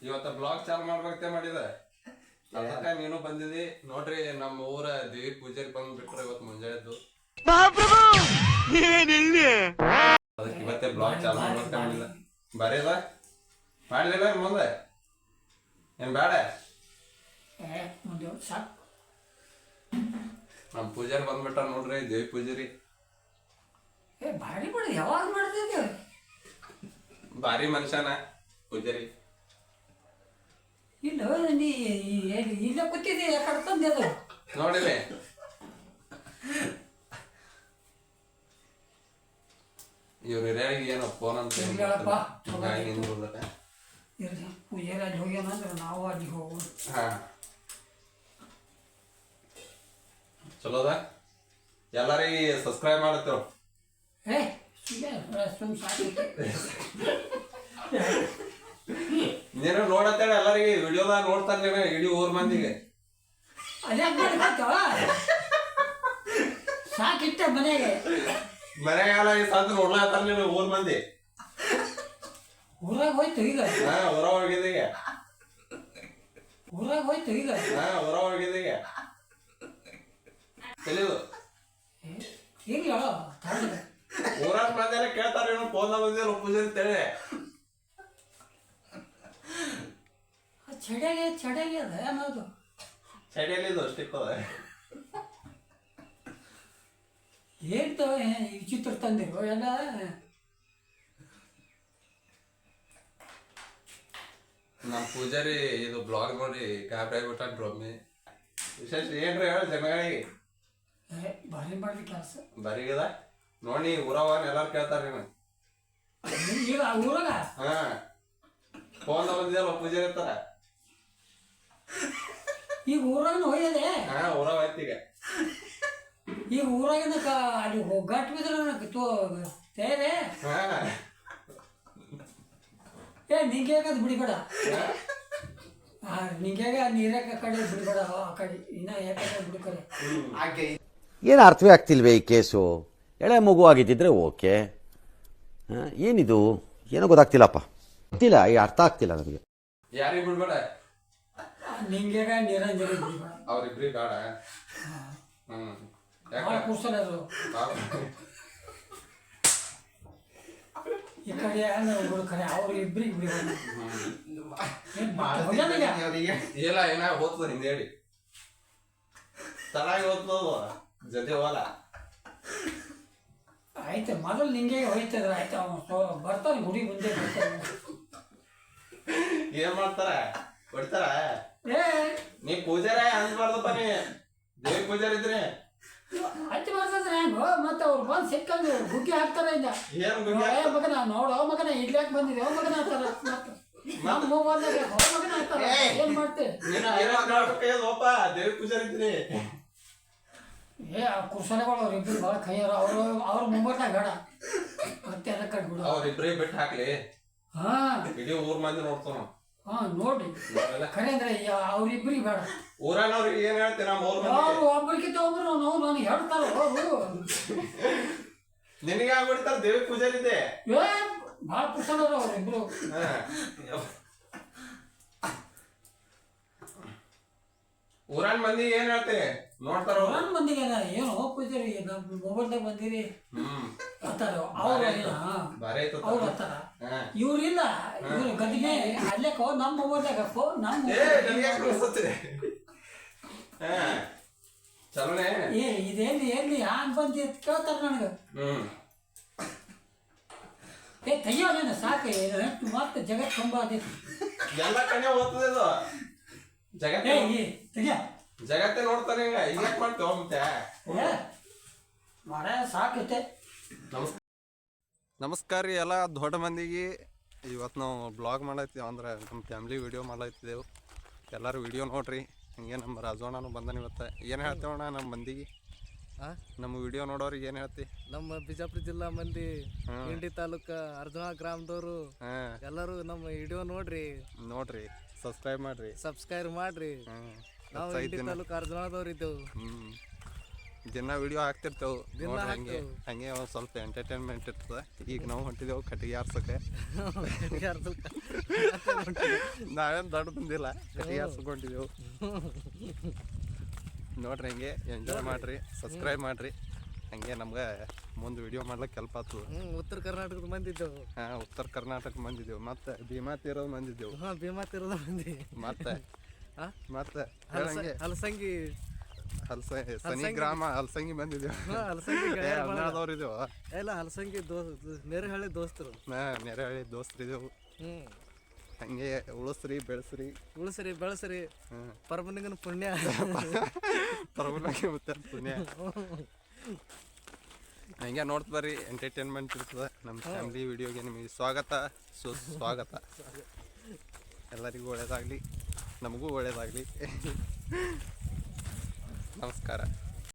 ಇವತ್ತ ಬ್ಲಾಗ್ ಚಾಲು ಮಾಡ್ಬೇಕಂತ ಮಾಡಿದೆ. ಅದಕ್ಕೆ ನೀನು ಬಂದಿದಿ ನೋಡ್ರಿ. ನಮ್ಮ ಊರ ದೇವಿ ಪೂಜೆಗೆ ಬಂದ್ಬಿಟ್ರೆ ಇವತ್ತು ಮುಂಜಾನೆದ್ದು. ಅದಕ್ಕೆ ಇವತ್ತೇ ಬ್ಲಾಗ್ ಚಾಲು ಮಾಡ್ಬೇಕಂತ ಮಾಡಿಲ್ಲ. ಬರೀದ ಮಾಡ್ಲಿಲ್ಲ ಮುಂದೆ ಏನ್ ಬೇಡ. ನಮ್ಮ ಪೂಜಾರಿ ಬಂದ್ಬಿಟ್ಟ ನೋಡ್ರಿ, ದೇವಿ ಪೂಜಾರಿ. ಯಾವಾಗ ಮಾಡ್ತಿದ್ದೆ ಭಾರಿ ಮನುಷ್ಯನ ಪೂಜಾರಿ. ಇಲ್ಲ ನೀ ಇಲ್ಲ ಕೂತಿದ್ದೆ ಯಾಕಡೆ ತಂದೆ ಅದು ನೋಡಿಲೆ. ಇವ್ರ ಹಿರಿಯರಿಗೆ ಏನೋ ಫೋನ್ ಅಂತ ಪೂಜಾರಿ ಅಲ್ಲಿ ಹೋಗ್ಯಾನಂದ್ರೆ ನಾವು ಅಲ್ಲಿ ಹೋಗೋದು. ಹಾ ಚಲೋ ಅದ. ಎಲ್ಲರಿಗೆ ಸಬ್ಸ್ಕ್ರೈಬ್ ಮಾಡತ್ತೇವ್. ನೀನು ನೋಡತ್ತೇಳ ಎಲ್ಲರಿಗೆ ವಿಡಿಯೋದಾಗ ನೋಡ್ತಾರ ಇಡೀ ಊರ್ ಮಂದಿಗೆ. ಸಾಕಿಟ್ಟ ಮನೆಗೆ ಮನೆಗೆಲ್ಲ ಸಾಕು ನೋಡ್ಲಾತಾರ ನೀನು ಊರ್ ಮಂದಿ. ಊರಾಗ ಹೋಯ್ತು ಈಗ. ಹೊರ ಹೋಗಿದ್ದೀಗ. ಊರಾಗ ಹೋಯ್ತು ಈಗ. ಹೊರ ಹೋಗಿದ್ದೀಗ ತಿಳಿದು. ಈಗ ಊರಾಗ ಮಂದಿ ಎಲ್ಲ ಕೇಳ್ತಾರ ಏನೋ ಫೋನ್ ಬಂದಿಲ್ಲ ಪೂಜೆ ಅಂತೇಳಿ. ಚಡಿಯಾಗಿ ಅದ ಅನ್ನೋದು. ಚಡಿಯಲ್ಲಿ ಇದು ಸ್ಟಿಕ್ ಅದ. ಹೇಳ್ತವ ವಿಚಿತ್ರ ತಂದಿರು ಎಲ್ಲ. ನಮ್ಮ ಪೂಜಾರಿ ಇದು ಬ್ಲಾಗ್ ನೋಡಿ ಗಾಬರಿ ಆಗ್ಬಿಟ್ಟಾನ್ರಿ ಒಮ್ಮೆ. ವಿಶೇಷ ಏನ್ರಿ ಹೇಳ ಜನಗಳಿಗೆ. ಭಾರಿ ಮಾಡ್ರಿ ಕೆಲಸ ಬರೀಗದ ನೋಡಿ. ಊರವ ಎಲ್ಲಾರು ಕೇಳ್ತಾರ ನೀನು ಈಗ ಊರಾಗ. ಫೋನ್ ಬಂದಿದಲ್ಲ ಪೂಜಾರಿ ಇರ್ತಾರ. ಈಗ ಊರಾಗ ಹೋಯ್ಯದೆ. ಊರವ ಆಯ್ತು ಈಗ. ಈಗ ಊರಾಗಿನ ಅಲ್ಲಿ ಗಟ್ಟು ಬಿದ್ರೆ ತೇರೆ ನಿಂಗ್ಯಾಗದು ಬಿಡಿಬೇಡ. ನಿಂಗ್ಯಾಗ ನೀರಾಗ ಕಡೆ ಬಿಡಬೇಡ. ಆ ಕಡೆ ಇನ್ನ ಯಾಕಡೆ ಬಿಡ್ಕಡೆ. ಏನು ಅರ್ಥವೇ ಆಗ್ತಿಲ್ವೇ ಈ ಕೇಸು? ಎಳೆ ಮಗು ಆಗಿದ್ದಿದ್ರೆ ಓಕೆ. ಏನಿದು ಏನೋ ಗೊತ್ತಾಗ್ತಿಲ್ಲಪ್ಪ. ಗೊತ್ತಿಲ್ಲ, ಈ ಅರ್ಥ ಆಗ್ತಿಲ್ಲ ನನಗೆ. ಯಾರಿಗೆ ಬಿಡ್ಬೇಡ? ನಿಂಗ್ಯಾಗ ನಿರಂಜನ ಬಿಡಿಬೇಡ. ಅವ್ರಿಬ್ರಿ ಬೇಡ. ಭಾಳ ಕೂರ್ಸಲ್ಲ ಅದು. ಈ ಕಡೆ ಕಡೆ ಅವ್ರು ಇಬ್ರಿಗೆ ಬಿಡಿಬೇಡ. ಇಲ್ಲ ಏನ ಹೋಗ್ತದ ಹಿಂದೆ ಹೇಳಿ ತಲಾಗಿ ಹೋಗ್ತದ ಜೊತೆ ಹೋಗಲ್ಲ. ಆಯ್ತು ಮೊದಲು ನಿಂಗೆ ಹೋಯ್ತದ್ರ. ಆಯ್ತು ಅವ್ನು ಬರ್ತಾನೆ ಗುಡಿ ಮುಂದೆ ಬರ್ತಾನೆ. ಏನ್ ಮಾಡ್ತಾರ ಹೊಡ್ತಾರ. ನೀ ಪೂಜಾರ ಅನ್ಬಾರ್ದಪ್ಪ. ನೀ ದೇವಿ ಪೂಜಾರಿ ಇದ್ರಿ ಹಚ್ಚಿ ಬರ್ತದ್ರೆ ಹೆಂಗೋ. ಮತ್ತೆ ಅವ್ರು ಬಂದು ಸಿಕ್ಕಂದು ಗುಗ್ಗಿ ಹಾಕ್ತಾರ. ಇಲ್ಲ ಮಗನ ನೋಡೋ ಮಗನ ಇಡ್ಲಾಕ್ ಬಂದಿದೆ ಮಗನ ಅಂತಾರ. ನಮ್ಮ ಮೊಬೈಲ್ದಾಗ ಮಗನ ಅಂತಾರ. ಏನ್ ಮಾಡ್ತೇವೆ ದೇವಿ ಪೂಜಾರಿ ಇದ್ರಿ. ಕುರ್ಸನೆಗಳು ಅವ್ರಿಬ್ರು ಭಾಳ ಕೈಯಾರ. ಅವ್ರ ಮುಂಬಟ್ಟಾಗ ಬೇಡ ಮತ್ತೆ ಎಲ್ಲ ಕಟ್ಬಿಡು. ಅವ್ರಿಬ್ರೇ ಬಿಟ್ಟು ಹಾಕ್ಲಿ. ಇಡೀ ಊರ್ ಮಂದಿ ನೋಡ್ತಾನ. ನೋಡ್ರಿ ಖರೆ ಅಂದ್ರೆ ಅವ್ರಿಬ್ರಿಗೆ ಬೇಡ. ಊರನವ್ರಿಗೆ ಏನ್ ಹೇಳ್ತೀರ? ಅವ್ರು ಒಬ್ರಿಗಿಂತ ಒಬ್ರು ನಾವು ನನಗೆ ಹೇಳ್ತಾರ. ಅವರು ನಿನಗೆ ಆಗ್ಬಿಡ್ತಾರ ದೇವಿ ಪೂಜಾರಿ ಇದೆ. ಭಾಳ ಕುರ್ಸನವ್ರ ಅವ್ರಿಬ್ರು. ಊರನ್ ಮಂದಿ ಏನ್ ಹೇಳ್ತೇವೆ ನೋಡ್ತಾರ. ಊರನ್ ಮಂದಿಗೆ ಏನು ಪೂಜಾರಿ ನಮ್ಮ ಮೊಬೈಲ್ದಾಗ ಬಂದಿರಿ ಅಂತಾರ. ಅವ್ರು ಅವ್ರು ಅಂತಾರ. ಇವ್ರಿಲ್ಲ, ಇವ್ರು ಗದಿಗೆ ಅಲ್ಲೇ ನಮ್ಮ ಮೊಬೈಲ್ದಾಗ ಚಲೋನೆ. ಇದೇನು ಎಲ್ಲಿ ಹ್ಯಾಂಗ್ ಬಂದಿ ಅಂತ ಕೇಳ್ತಾರ ನನಗೆ. ತೆಗಿಯೋದೇನ ಸಾಕು. ಮತ್ತೆ ಜಗತ್ ತುಂಬ ಅದೇನು ಎಲ್ಲ ಕಡೆ ಹೋಗ್ತದೆ ಇದು. ಜಗತ್ತೇ ನೋಡ್ತಾನೆ. ಈಗ ಯಾಕೆ ಮಾಡ್ತೇವ ಮತ್ತೆ ಮಾಡ ಸಾಕೈತೆ. ನಮಸ್ಕಾರ ರೀ ಎಲ್ಲ ದೊಡ್ಡ ಮಂದಿಗೆ. ಇವತ್ತು ನಾವು ಬ್ಲಾಗ್ ಮಾಡತ್ತೀವಿ ಅಂದ್ರೆ ನಮ್ಮ ಫ್ಯಾಮ್ಲಿ ವಿಡಿಯೋ ಮಾಡತ್ತಿದ್ದೆವು. ಎಲ್ಲರೂ ವಿಡಿಯೋ ನೋಡ್ರಿ. ಹಂಗೆ ನಮ್ಮ ರಾಜೋಣನು ಬಂದನ ಇವತ್ತು. ಏನು ಹೇಳ್ತೇವಣ್ಣ ನಮ್ಮ ಮಂದಿಗೆ? ನಮ್ಮ ವಿಡಿಯೋ ನೋಡೋರಿಗೆ ಏನು ಹೇಳ್ತಿ? ನಮ್ಮ ಬಿಜಾಪುರ ಜಿಲ್ಲಾ ಮಂದಿ ಇಂಡಿ ತಾಲೂಕು ಅರ್ಜುನ ಗ್ರಾಮದವರು ಎಲ್ಲರೂ ನಮ್ಮ ವಿಡಿಯೋ ನೋಡ್ರಿ. ಸಬ್ಸ್ಕ್ರೈಬ್ ಮಾಡ್ರಿ. ನಾವು ಇಂಡಿ ತಾಲೂಕು ಅರ್ಜುನದವ್ರು ಇದ್ದೆವು. ದಿನ ವಿಡಿಯೋ ಹಾಕ್ತಿರ್ತೇವೆ ನೋಡ್ರಿ ಹಂಗೆ ಒಂದು ಸ್ವಲ್ಪ ಎಂಟರ್ಟೈನ್ಮೆಂಟ್ ಇರ್ತದೆ. ಈಗ ನಾವು ಹೊಂಟಿದೆವು ಕಟ್ಟಿಗೆ ಆರ್ಸಕ್ಕೆ. ನಾವೇನು ದೊಡ್ಡ ಬಂದಿಲ್ಲ, ಕಟ್ಟಿಗೆ ಆರ್ಸ್ಕೊಂಡಿದ್ದೆವು. ನೋಡ್ರಿ ಹಂಗೆ ಎಂಜಾಯ್ ಮಾಡ್ರಿ, ಸಬ್ಸ್ಕ್ರೈಬ್ ಮಾಡ್ರಿ. ಹಂಗೆ ನಮ್ಗೆ ಮುಂದೆ ವಿಡಿಯೋ ಮಾಡ್ಲಿಕ್ಕೆ ಹೆಲ್ಪ್ ಆಗ್ತದೆ. ಉತ್ತರ ಕರ್ನಾಟಕದ ಬಂದಿದ್ದೆವು. ಉತ್ತರ ಕರ್ನಾಟಕ ಬಂದಿದ್ದೆವು. ಮತ್ತೆ ಭೀಮಾ ತೀರೋದು ಬಂದಿದ್ದೆವು. ಭೀಮಾ ತೀರದ ಮಂದಿ. ಮತ್ತೆ ಹಲಸಂಗಿ ಸನಿ ಗ್ರಾಮ ಹಲಸಂಗಿ ಬಂದಿದ್ದೇವೆ. ಹದಿನಾರದವ್ರು ಇದೇವು. ಎಲ್ಲ ಹಲಸಂಗಿ ನೆರೆಹಳ್ಳಿ ದೋಸ್ತರು. ನೆರೆಹಳ್ಳಿ ದೋಸ್ತರಿದ್ದೆವು. ಹಂಗೆ ಉಳಿಸ್ರಿ ಬೆಳೆಸ್ರಿ ಪರಮನಿಗನ ಪುಣ್ಯ. ಪರಮನಿಗೆ ಮತ್ತೆ ಪುಣ್ಯ. ಹಂಗೆ ನೋಡ್ತ ಬರ್ರಿ, ಎಂಟರ್ಟೈನ್ಮೆಂಟ್ ಇರ್ತದೆ. ನಮ್ಮ ಫ್ಯಾಮಿಲಿ ವಿಡಿಯೋಗೆ ನಿಮಗೆ ಸ್ವಾಗತ, ಸುಸ್ವಾಗತ. ಎಲ್ಲರಿಗೂ ಒಳ್ಳೇದಾಗಲಿ, ನಮಗೂ ಒಳ್ಳೇದಾಗಲಿ. ನಮಸ್ಕಾರ.